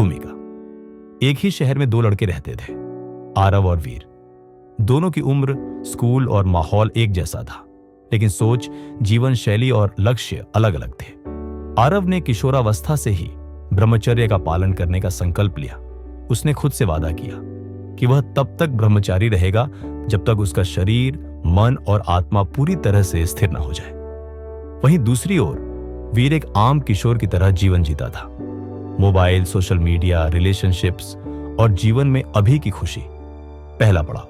भूमिका। एक ही शहर में दो लड़के रहते थे, आरव और वीर। दोनों की उम्र, स्कूल और माहौल एक जैसा था, लेकिन सोच, जीवन शैली और लक्ष्य अलग अलग थे। आरव ने किशोरावस्था से ही ब्रह्मचर्य का पालन करने का संकल्प लिया। उसने खुद से वादा किया कि वह तब तक ब्रह्मचारी रहेगा जब तक उसका शरीर, मन और आत्मा पूरी तरह से स्थिर न हो जाए। वहीं दूसरी ओर वीर एक आम किशोर की तरह जीवन जीता था। मोबाइल, सोशल मीडिया, रिलेशनशिप्स और जीवन में अभी की खुशी। पहला पड़ाव,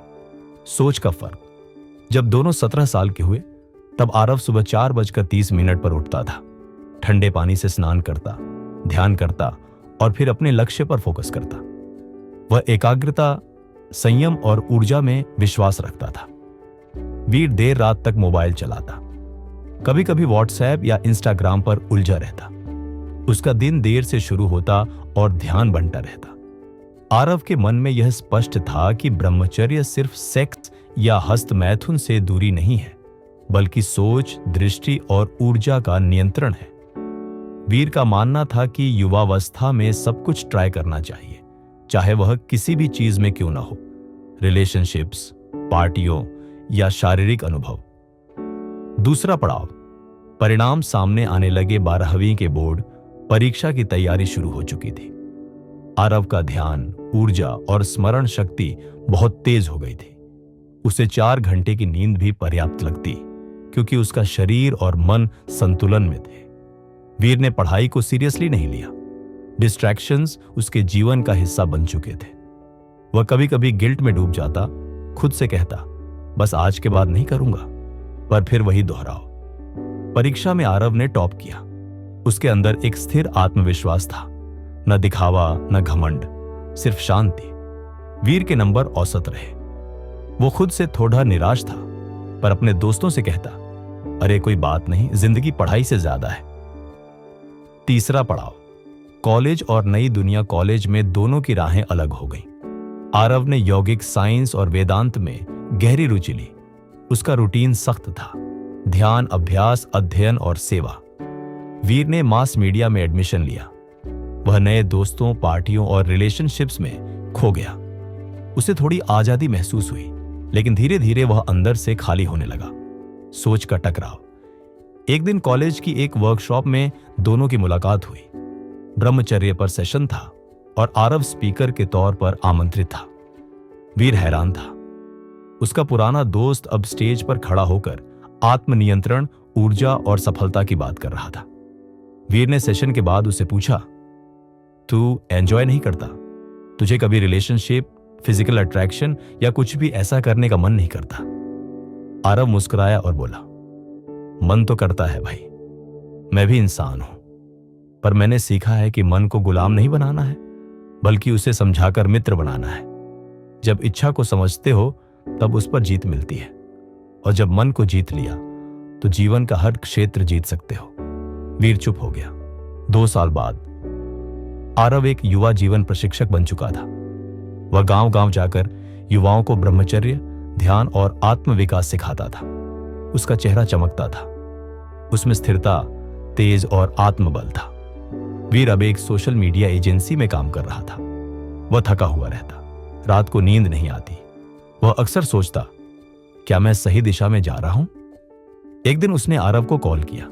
सोच का फर्क। जब दोनों 17 साल के हुए तब आरव सुबह 4:30 पर उठता था। ठंडे पानी से स्नान करता, ध्यान करता और फिर अपने लक्ष्य पर फोकस करता। वह एकाग्रता, संयम और ऊर्जा में विश्वास रखता था। वीर देर रात तक मोबाइल चलाता, कभी कभी व्हाट्सएप या इंस्टाग्राम पर उलझा रहता। उसका दिन देर से शुरू होता और ध्यान बंटा रहता। आरव के मन में यह स्पष्ट था कि ब्रह्मचर्य सिर्फ सेक्स या हस्तमैथुन से दूरी नहीं है, बल्कि सोच, दृष्टि और ऊर्जा का नियंत्रण है। वीर का मानना था कि युवावस्था में सब कुछ ट्राई करना चाहिए, चाहे वह किसी भी चीज में क्यों ना हो, रिलेशनशिप्स, पार्टियों या शारीरिक अनुभव। दूसरा पड़ाव, परिणाम सामने आने लगे। 12वीं के बोर्ड परीक्षा की तैयारी शुरू हो चुकी थी। आरव का ध्यान, ऊर्जा और स्मरण शक्ति बहुत तेज हो गई थी। उसे 4 घंटे की नींद भी पर्याप्त लगती, क्योंकि उसका शरीर और मन संतुलन में थे। वीर ने पढ़ाई को सीरियसली नहीं लिया। डिस्ट्रैक्शंस उसके जीवन का हिस्सा बन चुके थे। वह कभी कभी गिल्ट में डूब जाता, खुद से कहता, बस आज के बाद नहीं करूंगा, पर फिर वही दोहराव। परीक्षा में आरव ने टॉप किया। उसके अंदर एक स्थिर आत्मविश्वास था, न दिखावा न घमंड, सिर्फ शांति। वीर के नंबर औसत रहे। वो खुद से थोड़ा निराश था, पर अपने दोस्तों से कहता, अरे कोई बात नहीं, जिंदगी पढ़ाई से ज्यादा है। तीसरा पड़ाव, कॉलेज और नई दुनिया। कॉलेज में दोनों की राहें अलग हो गईं। आरव ने यौगिक, साइंस और वेदांत में गहरी रुचि ली। उसका रूटीन सख्त था, ध्यान, अभ्यास, अध्ययन और सेवा। वीर ने मास मीडिया में एडमिशन लिया। वह नए दोस्तों, पार्टियों और रिलेशनशिप्स में खो गया। उसे थोड़ी आजादी महसूस हुई, लेकिन धीरे धीरे वह अंदर से खाली होने लगा। सोच का टकराव। एक दिन कॉलेज की एक वर्कशॉप में दोनों की मुलाकात हुई। ब्रह्मचर्य पर सेशन था और आरव स्पीकर के तौर पर आमंत्रित था। वीर हैरान था। उसका पुराना दोस्त अब स्टेज पर खड़ा होकर आत्मनियंत्रण, ऊर्जा और सफलता की बात कर रहा था। वीर ने सेशन के बाद उसे पूछा, तू एंजॉय नहीं करता? तुझे कभी रिलेशनशिप, फिजिकल अट्रैक्शन या कुछ भी ऐसा करने का मन नहीं करता? आरव मुस्कुराया और बोला, मन तो करता है भाई, मैं भी इंसान हूं, पर मैंने सीखा है कि मन को गुलाम नहीं बनाना है, बल्कि उसे समझाकर मित्र बनाना है। जब इच्छा को समझते हो तब उस पर जीत मिलती है, और जब मन को जीत लिया तो जीवन का हर क्षेत्र जीत सकते हो। वीर चुप हो गया। 2 साल बाद आरव एक युवा जीवन प्रशिक्षक बन चुका था। वह गांव-गांव जाकर युवाओं को ब्रह्मचर्य, ध्यान और आत्मविकास सिखाता था। उसका चेहरा चमकता था, उसमें स्थिरता, तेज और आत्मबल था। वीर अब एक सोशल मीडिया एजेंसी में काम कर रहा था। वह थका हुआ रहता, रात को नींद नहीं आती। वह अक्सर सोचता, क्या मैं सही दिशा में जा रहा हूं? एक दिन उसने आरव को कॉल किया,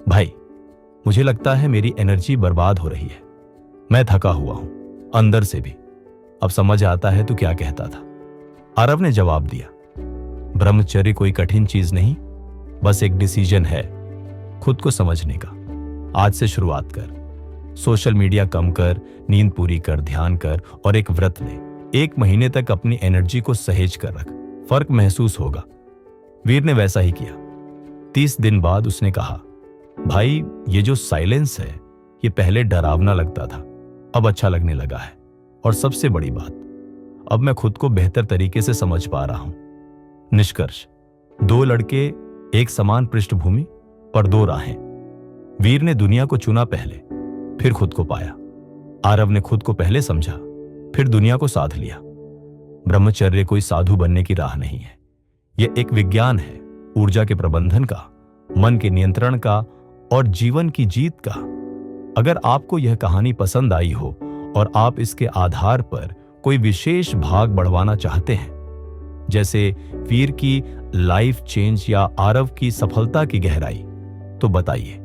भाई, मुझे लगता है मेरी एनर्जी बर्बाद हो रही है। मैं थका हुआ हूं, अंदर से भी। अब समझ आता है तू क्या कहता था। आरव ने जवाब दिया, ब्रह्मचर्य कोई कठिन चीज नहीं, बस एक डिसीजन है, खुद को समझने का। आज से शुरुआत कर, सोशल मीडिया कम कर, नींद पूरी कर, ध्यान कर और एक व्रत ले। 1 महीने तक अपनी एनर्जी को सहेज कर रख, फर्क महसूस होगा। वीर ने वैसा ही किया। 30 दिन बाद उसने कहा, भाई, ये जो साइलेंस है, ये पहले डरावना लगता था, अब अच्छा लगने लगा है। और सबसे बड़ी बात, अब मैं खुद को बेहतर तरीके से समझ पा रहा हूं। निष्कर्ष, 2 लड़के, एक समान पृष्ठभूमि पर 2 राहें। वीर ने दुनिया को चुना पहले, फिर खुद को पाया। आरव ने खुद को पहले समझा, फिर दुनिया को साध लिया। ब्रह्मचर्य कोई साधु बनने की राह नहीं है, यह एक विज्ञान है, ऊर्जा के प्रबंधन का, मन के नियंत्रण का और जीवन की जीत का। अगर आपको यह कहानी पसंद आई हो और आप इसके आधार पर कोई विशेष भाग बढ़वाना चाहते हैं, जैसे वीर की लाइफ चेंज या आरव की सफलता की गहराई, तो बताइए।